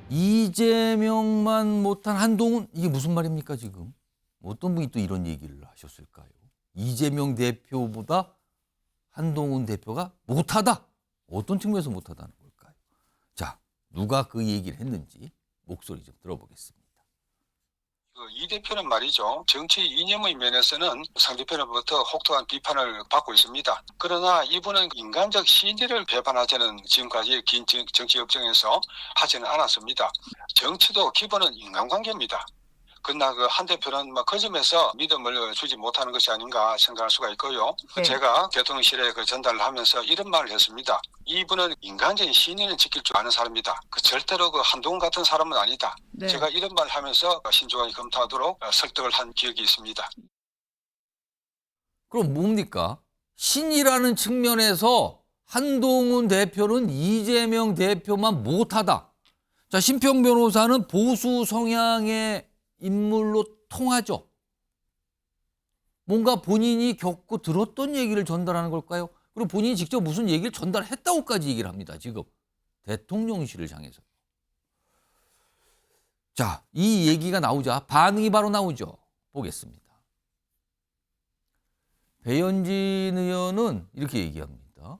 이재명만 못한 한동훈, 이게 무슨 말입니까 지금? 어떤 분이 또 이런 얘기를 하셨을까요? 이재명 대표보다 한동훈 대표가 못하다. 어떤 측면에서 못하다는 걸까요? 자, 누가 그 얘기를 했는지 목소리 좀 들어보겠습니다. 이 대표는 말이죠. 정치 이념의 면에서는 상대편으로부터 혹독한 비판을 받고 있습니다. 그러나 이분은 인간적 신의를 배반하자는 지금까지 긴 정치 업정에서 하지는 않았습니다. 정치도 기본은 인간관계입니다. 그러나 한 대표는 그 점에서 믿음을 주지 못하는 것이 아닌가 생각할 수가 있고요. 네. 제가 대통령실에 전달을 하면서 이런 말을 했습니다. 이분은 인간적인 신의는 지킬 줄 아는 사람이다. 절대로 한동훈 같은 사람은 아니다. 네. 제가 이런 말을 하면서 신중하게 검토하도록 설득을 한 기억이 있습니다. 그럼 뭡니까? 신이라는 측면에서 한동훈 대표는 이재명 대표만 못하다. 자, 심평 변호사는 보수 성향의 인물로 통하죠. 뭔가 본인이 겪고 들었던 얘기를 전달하는 걸까요? 그리고 본인이 직접 무슨 얘기를 전달했다고까지 얘기를 합니다. 지금 대통령실을 향해서. 자, 이 얘기가 나오자 반응이 바로 나오죠. 보겠습니다. 배현진 의원은 이렇게 얘기합니다.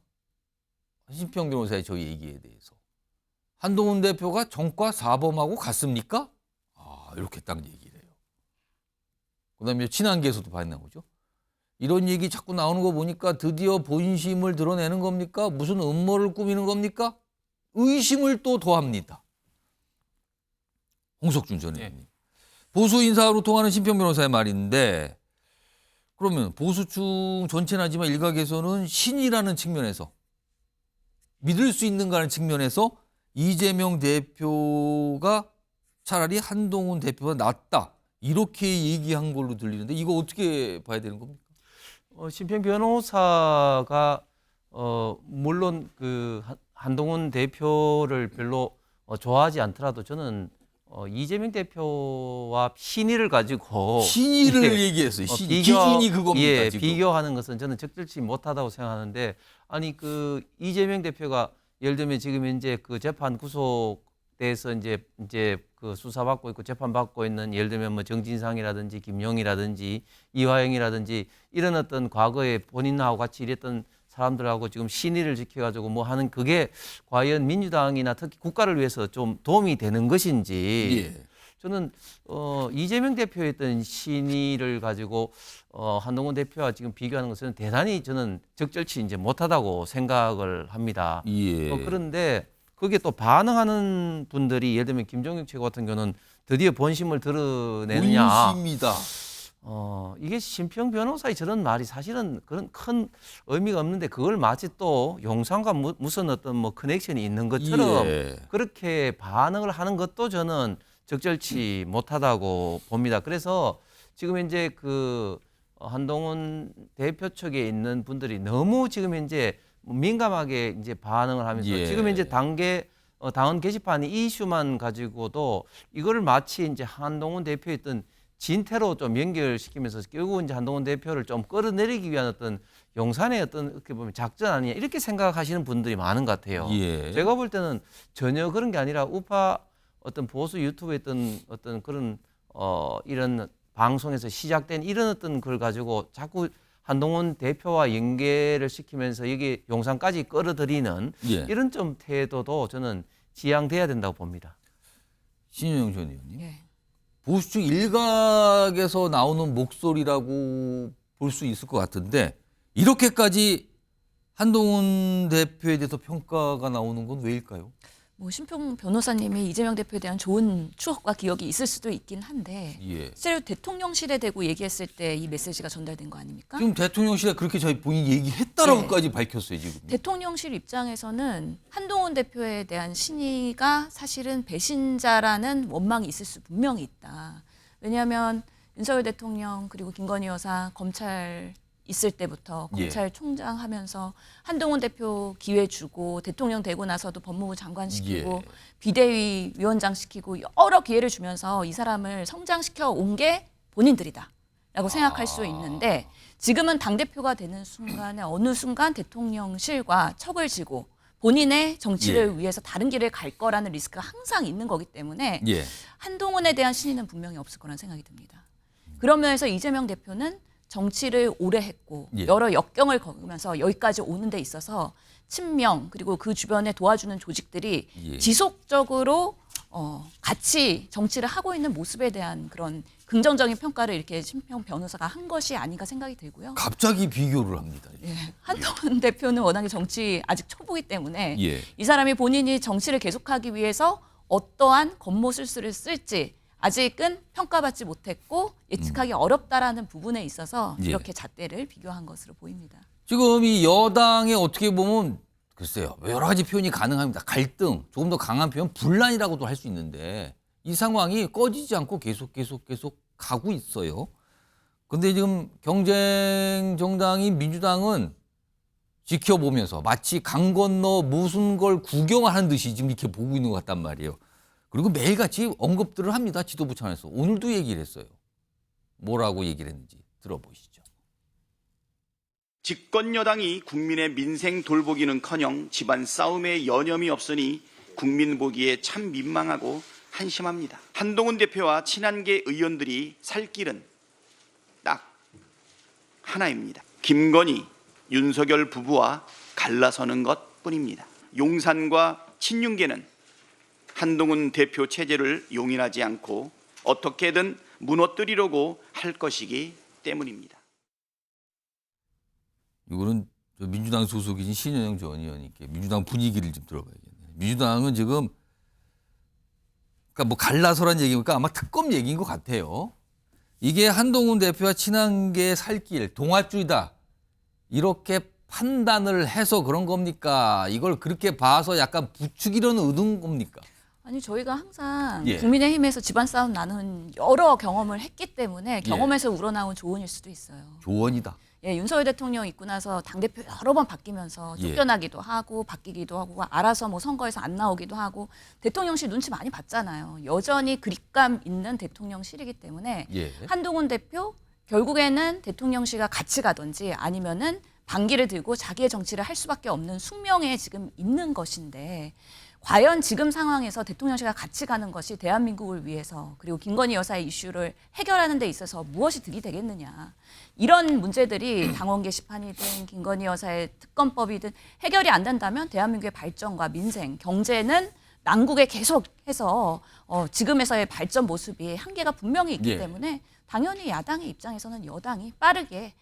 심평 변호사의 저 얘기에 대해서. 한동훈 대표가 정과 사범하고 같습니까? 이렇게 딱 얘기를 해요. 그다음에 친한계에서도 반응 나오죠. 이런 얘기 자꾸 나오는 거 보니까 드디어 본심을 드러내는 겁니까? 무슨 음모를 꾸미는 겁니까? 의심을 또 더합니다. 홍석준 전 의원님. 보수 인사로 통하는 심평 변호사의 말인데 그러면 보수층 전체는 하지만 일각에서는 신이라는 측면에서 믿을 수 있는가 하는 측면에서 이재명 대표가 차라리 한동훈 대표가 낫다. 이렇게 얘기한 걸로 들리는데 이거 어떻게 봐야 되는 겁니까? 심평 변호사가 물론 한동훈 대표를 별로 좋아하지 않더라도 저는 이재명 대표와 신의를 가지고 신의를 얘기했어요. 기준이 그겁니다. 지금. 비교하는 것은 저는 적절치 못하다고 생각하는데 아니 이재명 대표가 예를 들면 지금 현재 재판 구속돼서 이제 수사받고 있고 재판받고 있는 예를 들면 뭐 정진상이라든지 김용이라든지 이화영이라든지 이런 어떤 과거에 본인하고 같이 일했던 사람들하고 지금 신의를 지켜가지고 뭐 하는 그게 과연 민주당이나 특히 국가를 위해서 좀 도움이 되는 것인지 저는 이재명 대표의 어떤 신의를 가지고 한동훈 대표와 지금 비교하는 것은 대단히 저는 적절치 이제 못하다고 생각을 합니다. 그런데 거기에 또 반응하는 분들이 예를 들면 김종국 최고 같은 경우는 드디어 본심을 드러내느냐. 본심이다. 이게 심평 변호사의 저런 말이 사실은 그런 큰 의미가 없는데 그걸 마치 또 용산과 무슨 어떤 뭐 커넥션이 있는 것처럼 그렇게 반응을 하는 것도 저는 적절치 못하다고 봅니다. 그래서 지금 현재 한동훈 대표 측에 있는 분들이 너무 지금 현재 민감하게 이제 반응을 하면서 지금 현재 당원 게시판이 이 이슈만 가지고도 이거를 마치 이제 한동훈 대표의 어떤 진태로 좀 연결시키면서 결국 이제 한동훈 대표를 좀 끌어내리기 위한 어떤 용산의 어떤 이렇게 보면 작전 아니냐 이렇게 생각하시는 분들이 많은 것 같아요. 제가 볼 때는 전혀 그런 게 아니라 우파 어떤 보수 유튜브에 어떤 그런 이런 방송에서 시작된 이런 어떤 걸 가지고 자꾸 한동훈 대표와 연계를 시키면서 여기 용산까지 끌어들이는 이런 좀 태도도 저는 지양돼야 된다고 봅니다. 신윤영 전 의원님. 보수층 일각에서 나오는 목소리라고 볼 수 있을 것 같은데 이렇게까지 한동훈 대표에 대해서 평가가 나오는 건 왜일까요? 뭐 심평 변호사님이 이재명 대표에 대한 좋은 추억과 기억이 있을 수도 있긴 한데 실제로 대통령실에 대고 얘기했을 때 이 메시지가 전달된 거 아닙니까? 지금 대통령실에 그렇게 본인이 얘기했다라고까지 밝혔어요. 지금. 대통령실 입장에서는 한동훈 대표에 대한 신의가 사실은 배신자라는 원망이 있을 수 분명히 있다. 왜냐하면 윤석열 대통령 그리고 김건희 여사 검찰 있을 때부터 검찰총장 하면서 한동훈 대표 기회 주고 대통령 되고 나서도 법무부 장관 시키고 비대위 위원장 시키고 여러 기회를 주면서 이 사람을 성장시켜 온 게 본인들이다라고 생각할 수 있는데 지금은 당대표가 되는 순간에 어느 순간 대통령실과 척을 지고 본인의 정치를 위해서 다른 길을 갈 거라는 리스크가 항상 있는 거기 때문에 예. 한동훈에 대한 신의는 분명히 없을 거라는 생각이 듭니다. 그런 면에서 이재명 대표는 정치를 오래 했고 예. 여러 역경을 겪으면서 여기까지 오는 데 있어서 친명 그리고 그 주변에 도와주는 조직들이 예. 지속적으로 같이 정치를 하고 있는 모습에 대한 그런 긍정적인 평가를 이렇게 심평 변호사가 한 것이 아닌가 생각이 들고요. 갑자기 비교를 합니다. 예, 한동훈 대표는 워낙에 정치 아직 초보이기 때문에 예. 이 사람이 본인이 정치를 계속하기 위해서 어떠한 겉모술수를 쓸지 아직은 평가받지 못했고 예측하기 어렵다라는 부분에 있어서 예. 이렇게 잣대를 비교한 것으로 보입니다. 지금 이 여당에 어떻게 보면 글쎄요, 여러 가지 표현이 가능합니다. 갈등, 조금 더 강한 표현, 분란이라고도 할 수 있는데 이 상황이 꺼지지 않고 계속 가고 있어요. 근데 지금 경쟁 정당인 민주당은 지켜보면서 마치 강 건너 무슨 걸 구경하는 듯이 지금 이렇게 보고 있는 것 같단 말이에요. 그리고 매일같이 언급들을 합니다. 지도부 차원에서. 오늘도 얘기를 했어요. 뭐라고 얘기를 했는지 들어보시죠. 집권 여당이 국민의 민생 돌보기는커녕 집안 싸움에 여념이 없으니 국민 보기에 참 민망하고 한심합니다. 한동훈 대표와 친한계 의원들이 살 길은 딱 하나입니다. 김건희, 윤석열 부부와 갈라서는 것뿐입니다. 용산과 친윤계는 한동훈 대표 체제를 용인하지 않고 어떻게든 무너뜨리려고 할 것이기 때문입니다. 이거는 민주당 소속이신 신현영 전 의원님께 민주당 분위기를 좀 들어봐야겠네요. 민주당은 지금 그러니까 뭐 갈라서란 얘기니까 아마 특검 얘기인 것 같아요. 이게 한동훈 대표와 친한계 살길 동아줄이다 이렇게 판단을 해서 그런 겁니까? 이걸 그렇게 봐서 약간 부추기려는 의도인 겁니까? 아니 저희가 항상 예. 국민의힘에서 집안 싸움 나눈 여러 경험을 했기 때문에 경험에서 우러나온 조언일 수도 있어요. 조언이다. 예, 윤석열 대통령 있고 나서 당대표 여러 번 바뀌면서 예. 쫓겨나기도 하고 바뀌기도 하고 알아서 뭐 선거에서 안 나오기도 하고 대통령실 눈치 많이 봤잖아요. 여전히 그립감 있는 대통령실이기 때문에 예. 한동훈 대표 결국에는 대통령실과 같이 가든지 아니면은 반기를 들고 자기의 정치를 할 수밖에 없는 숙명에 지금 있는 것인데 과연 지금 상황에서 대통령실과 같이 가는 것이 대한민국을 위해서 그리고 김건희 여사의 이슈를 해결하는 데 있어서 무엇이 득이 되겠느냐. 이런 문제들이 당원 게시판이든 김건희 여사의 특검법이든 해결이 안 된다면 대한민국의 발전과 민생, 경제는 난국에 계속해서 지금에서의 발전 모습이 한계가 분명히 있기 예. 때문에 당연히 야당의 입장에서는 여당이 빠르게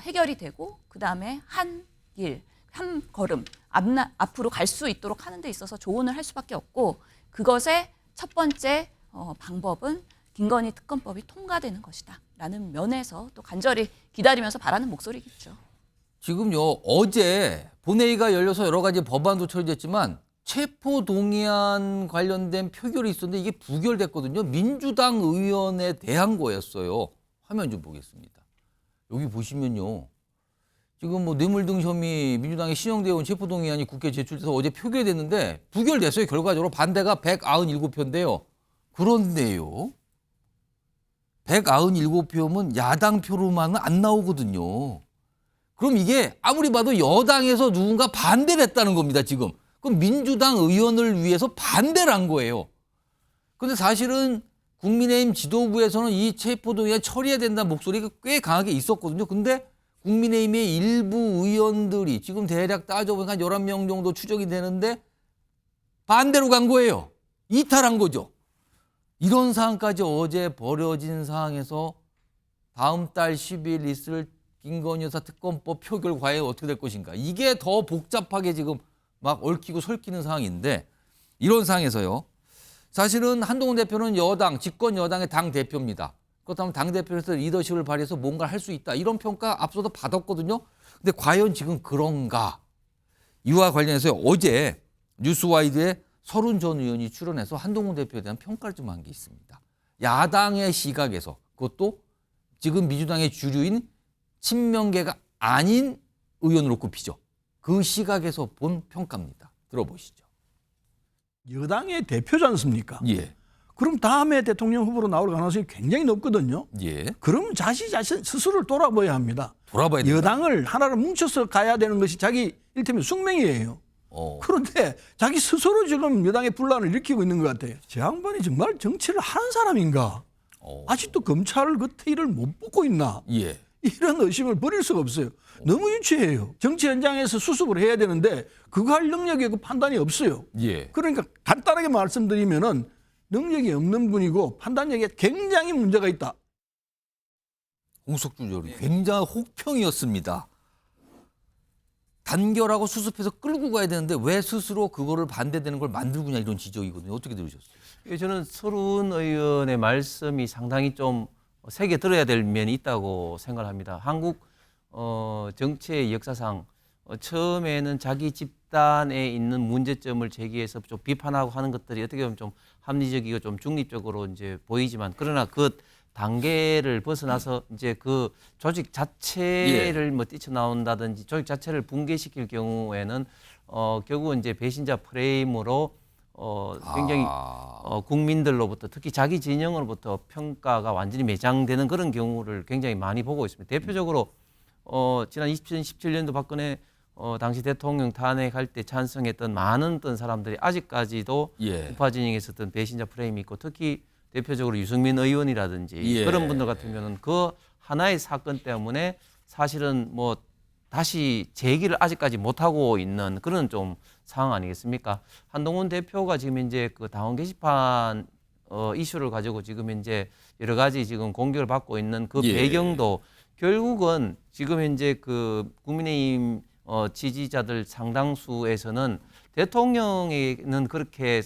해결이 되고 그다음에 한 걸음 앞으로 갈 수 있도록 하는 데 있어서 조언을 할 수밖에 없고 그것의 첫 번째 방법은 김건희 특검법이 통과되는 것이다 라는 면에서 또 간절히 기다리면서 바라는 목소리겠죠. 지금요 어제 본회의가 열려서 여러 가지 법안도 처리됐지만 체포동의안 관련된 표결이 있었는데 이게 부결됐거든요. 민주당 의원에 대한 거였어요. 화면 좀 보겠습니다. 여기 보시면요. 지금 뭐 뇌물 등 혐의 민주당의 신영대 의원 체포동의안이 국회에 제출돼서 어제 표결됐는데 부결됐어요. 결과적으로 반대가 197표인데요. 그런데요. 197표면 야당 표로만은 안 나오거든요. 그럼 이게 아무리 봐도 여당에서 누군가 반대를 했다는 겁니다. 지금. 그럼 민주당 의원을 위해서 반대를 한 거예요. 그런데 사실은 국민의힘 지도부에서는 이 체포동의안 처리해야 된다는 목소리가 꽤 강하게 있었거든요. 근데 국민의힘의 일부 의원들이 지금 대략 따져보니까 한 11명 정도 추정이 되는데 반대로 간 거예요. 이탈한 거죠. 이런 상황까지 어제 벌어진 상황에서 다음 달 10일 있을 김건희 여사 특검법 표결 과연 어떻게 될 것인가. 이게 더 복잡하게 지금 막 얽히고 설키는 상황인데 이런 상황에서요. 사실은 한동훈 대표는 여당, 집권 여당의 당대표입니다. 그렇다면 당대표로서 리더십을 발휘해서 뭔가를 할 수 있다. 이런 평가 앞서도 받았거든요. 근데 과연 지금 그런가? 이와 관련해서 어제 뉴스와이드에 서른 전 의원이 출연해서 한동훈 대표에 대한 평가를 좀 한 게 있습니다. 야당의 시각에서 그것도 지금 민주당의 주류인 친명계가 아닌 의원으로 꼽히죠. 그 시각에서 본 평가입니다. 들어보시죠. 여당의 대표지 않습니까? 예. 그럼 다음에 대통령 후보로 나올 가능성이 굉장히 높거든요. 예. 그럼 자신 스스로를 돌아봐야 합니다. 돌아봐야 된다. 여당을 하나로 뭉쳐서 가야 되는 것이 자기 일테면 숙명이에요. 그런데 자기 스스로 지금 여당의 분란을 일으키고 있는 것 같아요. 저 양반이 정말 정치를 하는 사람인가? 아직도 검찰 그 일을 못 뽑고 있나? 예. 이런 의심을 버릴 수가 없어요. 너무 유치해요. 정치 현장에서 수습을 해야 되는데 그거 할 능력이 그 판단이 없어요. 예. 그러니까 간단하게 말씀드리면은 능력이 없는 분이고 판단력에 굉장히 문제가 있다. 홍석준 의원이 굉장한 혹평이었습니다. 단결하고 수습해서 끌고 가야 되는데 왜 스스로 그거를 반대되는 걸 만들고냐 이런 지적이거든요. 어떻게 들으셨어요? 저는 서른 의원의 말씀이 상당히 좀 새겨 들어야 될 면이 있다고 생각합니다. 한국 정치의 역사상 처음에는 자기 집단에 있는 문제점을 제기해서 좀 비판하고 하는 것들이 어떻게 보면 좀 합리적이고 좀 중립적으로 이제 보이지만 그러나 그 단계를 벗어나서 이제 그 조직 자체를 뭐 뛰쳐나온다든지 조직 자체를 붕괴시킬 경우에는 결국은 이제 배신자 프레임으로 굉장히 국민들로부터 특히 자기 진영으로부터 평가가 완전히 매장되는 그런 경우를 굉장히 많이 보고 있습니다. 대표적으로 지난 2017년도 박근혜 당시 대통령 탄핵할 때 찬성했던 많은 어떤 사람들이 아직까지도 우파 진영에 있었던 배신자 프레임이 있고 특히 대표적으로 유승민 의원이라든지 그런 분들 같은 경우는 그 하나의 사건 때문에 사실은 뭐 다시 재기를 아직까지 못하고 있는 그런 좀 상황 아니겠습니까? 한동훈 대표가 지금 이제 그 당원 게시판 이슈를 가지고 지금 이제 여러 가지 지금 공격을 받고 있는 그 배경도 결국은 지금 현재 그 국민의힘 지지자들 상당수에서는 대통령에는 그렇게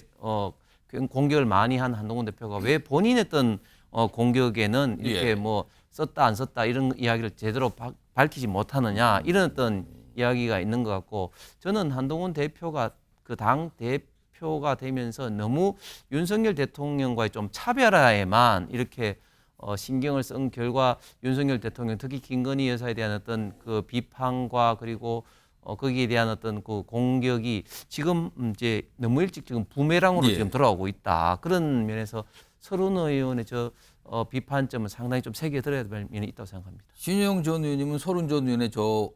공격을 많이 한 한동훈 대표가 왜 본인의 어떤 공격에는 이렇게 뭐 썼다 안 썼다 이런 이야기를 제대로 밝히지 못하느냐 이런 어떤 이야기가 있는 것 같고 저는 한동훈 대표가 그 당 대표가 되면서 너무 윤석열 대통령과의 좀 차별화에만 이렇게 신경을 쓴 결과 윤석열 대통령 특히 김건희 여사에 대한 어떤 그 비판과 그리고 거기에 대한 어떤 그 공격이 지금 이제 너무 일찍 지금 부메랑으로 지금 돌아오고 있다. 그런 면에서 서른 의원의 저 비판점은 상당히 좀 새겨들어야 될 면이 있다고 생각합니다. 신영 전 의원님은 서른 전 의원의 저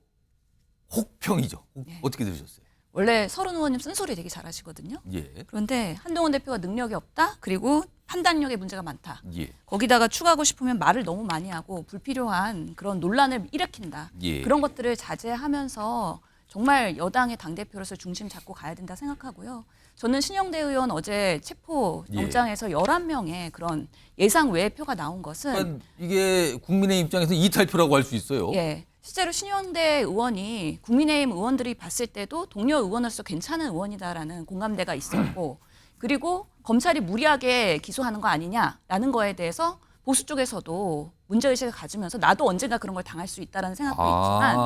혹평이죠. 어떻게 들으셨어요? 원래 서른 의원님 쓴소리 되게 잘하시거든요. 예. 그런데 한동훈 대표가 능력이 없다. 그리고 판단력에 문제가 많다. 예. 거기다가 추가하고 싶으면 말을 너무 많이 하고 불필요한 그런 논란을 일으킨다. 예. 그런 것들을 자제하면서 정말 여당의 당대표로서 중심 잡고 가야 된다 생각하고요. 저는 신영대 의원 어제 체포 영장에서 11명의 그런 예상 외의 표가 나온 것은 그러니까 이게 국민의 입장에서 이탈표라고 할 수 있어요. 예. 실제로 신영대 의원이 국민의힘 의원들이 봤을 때도 동료 의원으로서 괜찮은 의원이다라는 공감대가 있었고 그리고 검찰이 무리하게 기소하는 거 아니냐라는 거에 대해서 보수 쪽에서도 문제의식을 가지면서 나도 언젠가 그런 걸 당할 수 있다는 생각도 있지만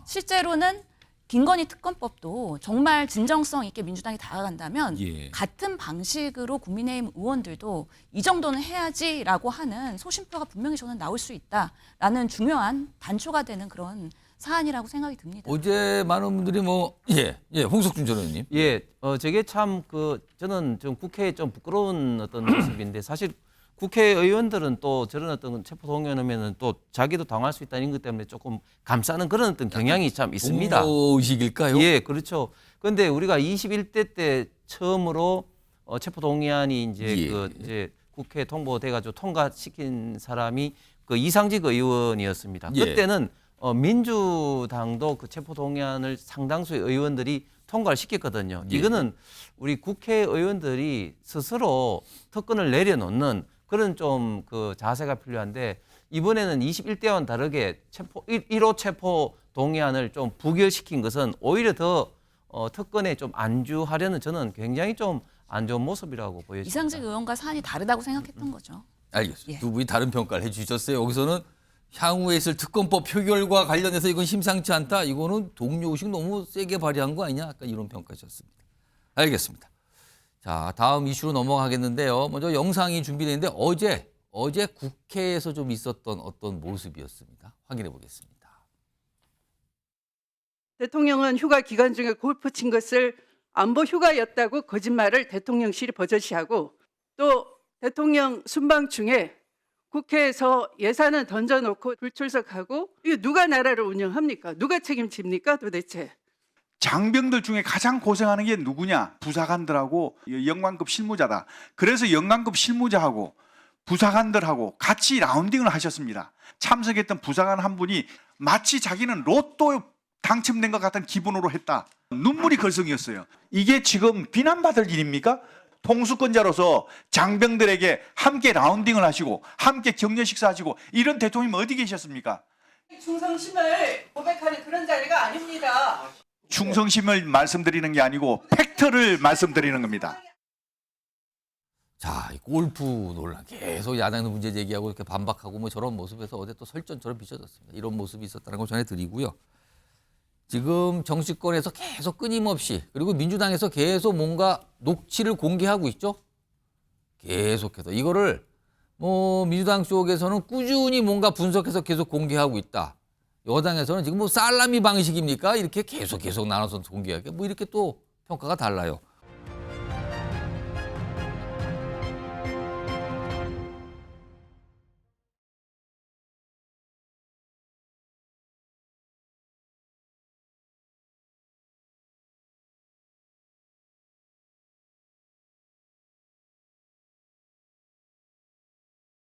실제로는 김건희 특검법도 정말 진정성 있게 민주당이 다가간다면 같은 방식으로 국민의힘 의원들도 이 정도는 해야지라고 하는 소신표가 분명히 저는 나올 수 있다라는 중요한 단초가 되는 그런 사안이라고 생각이 듭니다. 어제 많은 분들이 홍석준 전 의원님. 저게 참 저는 좀 국회에 좀 부끄러운 어떤 모습인데 사실 국회의원들은 또 저런 어떤 체포 동의하면은 또 자기도 당할 수 있다는 것 때문에 조금 감싸는 그런 어떤 경향이 참 있습니다. 동료의식일까요? 예, 그렇죠. 그런데 우리가 21대 때 처음으로 체포 동의안이 이제 이제 국회에 통보돼가지고 통과시킨 사람이 그 이상직 의원이었습니다. 그때는 민주당도 그 체포 동의안을 상당수의 의원들이 통과를 시켰거든요. 이거는 우리 국회의원들이 스스로 특권을 내려놓는 그런 좀 그 자세가 필요한데 이번에는 21대와는 다르게 1호 체포 동의안을 좀 부결시킨 것은 오히려 더 특권에 좀 안주하려는 저는 굉장히 좀 안 좋은 모습이라고 보여집니다. 이상직 의원과 사안이 다르다고 생각했던 거죠. 알겠습니다. 두 분이 다른 평가를 해주셨어요. 여기서는 향후에 있을 특검법 표결과 관련해서 이건 심상치 않다. 이거는 동료의식 너무 세게 발휘한 거 아니냐? 약간 이런 평가셨습니다. 알겠습니다. 자, 다음 이슈로 넘어가겠는데요. 먼저 영상이 준비되어 있는데 어제 국회에서 좀 있었던 어떤 모습이었습니다. 확인해 보겠습니다. 대통령은 휴가 기간 중에 골프 친 것을 안보 휴가였다고 거짓말을 대통령실이 버젓이하고 또 대통령 순방 중에 국회에서 예산을 던져놓고 불출석하고 이거 누가 나라를 운영합니까? 누가 책임집니까 도대체? 장병들 중에 가장 고생하는 게 누구냐? 부사관들하고 영관급 실무자다. 그래서 영관급 실무자하고 부사관들하고 같이 라운딩을 하셨습니다. 참석했던 부사관 한 분이 마치 자기는 로또 당첨된 것 같은 기분으로 했다. 눈물이 걸성이었어요. 이게 지금 비난받을 일입니까? 통수권자로서 장병들에게 함께 라운딩을 하시고 함께 격려 식사하시고 이런 대통령님 어디 계셨습니까? 충성심을 고백하는 그런 자리가 아닙니다. 충성심을 말씀드리는 게 아니고 팩트를 말씀드리는 겁니다. 자, 이 골프 논란 계속 야당도 문제 제기하고 이렇게 반박하고 뭐 저런 모습에서 어제 또 설전처럼 비춰졌습니다. 이런 모습이 있었다는 걸 전해드리고요. 지금 정치권에서 계속 끊임없이 그리고 민주당에서 계속 뭔가 녹취를 공개하고 있죠. 계속해서 이거를 뭐 민주당 쪽에서는 꾸준히 뭔가 분석해서 계속 공개하고 있다. 여당에서는 지금 뭐 살라미 방식입니까? 이렇게 계속 나눠서 공개하게 뭐 이렇게 또 평가가 달라요.